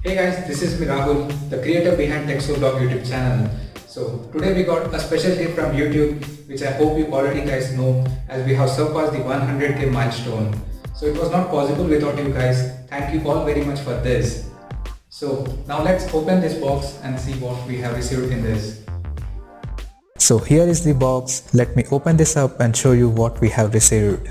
Hey guys, this is me Rahul, the creator behind TechSole Blog YouTube channel. So today we got a special gift from YouTube, which I hope you already guys know, as we have surpassed the 100k milestone. So it was not possible without you guys. Thank you all very much for this. So now let's open this box and see what we have received in this. So here is the box. Let me open this up and show you what we have received.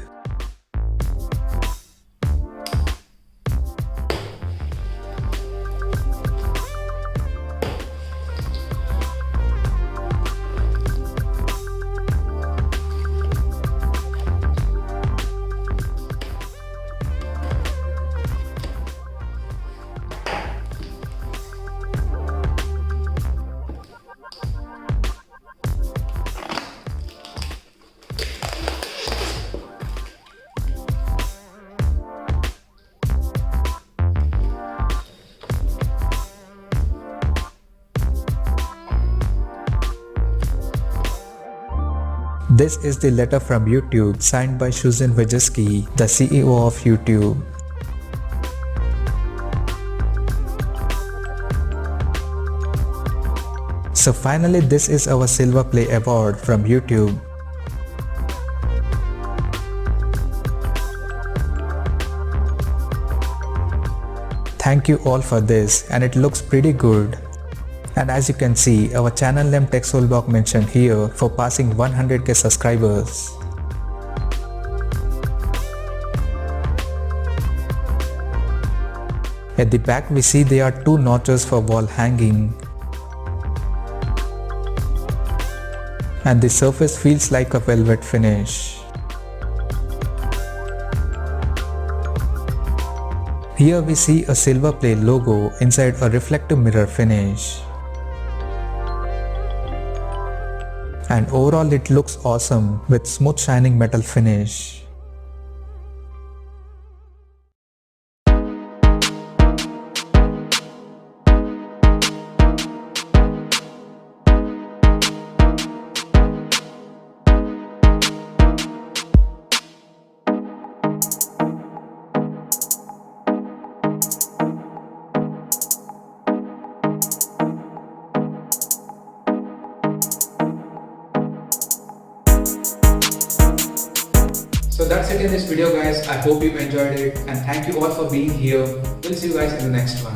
This is the letter from YouTube signed by Susan Wojcicki, the CEO of YouTube. So finally, this is our Silver Play Award from YouTube. Thank you all for this, and it looks pretty good. And as you can see, our channel name TechSole Blog mentioned here for passing 100k subscribers. At the back we see there are two notches for wall hanging. And the surface feels like a velvet finish. Here we see a Silver Play logo inside a reflective mirror finish. And overall it looks awesome with smooth shining metal finish. So that's it in this video guys. I hope you enjoyed it and thank you all for being here. We'll see you guys in the next one.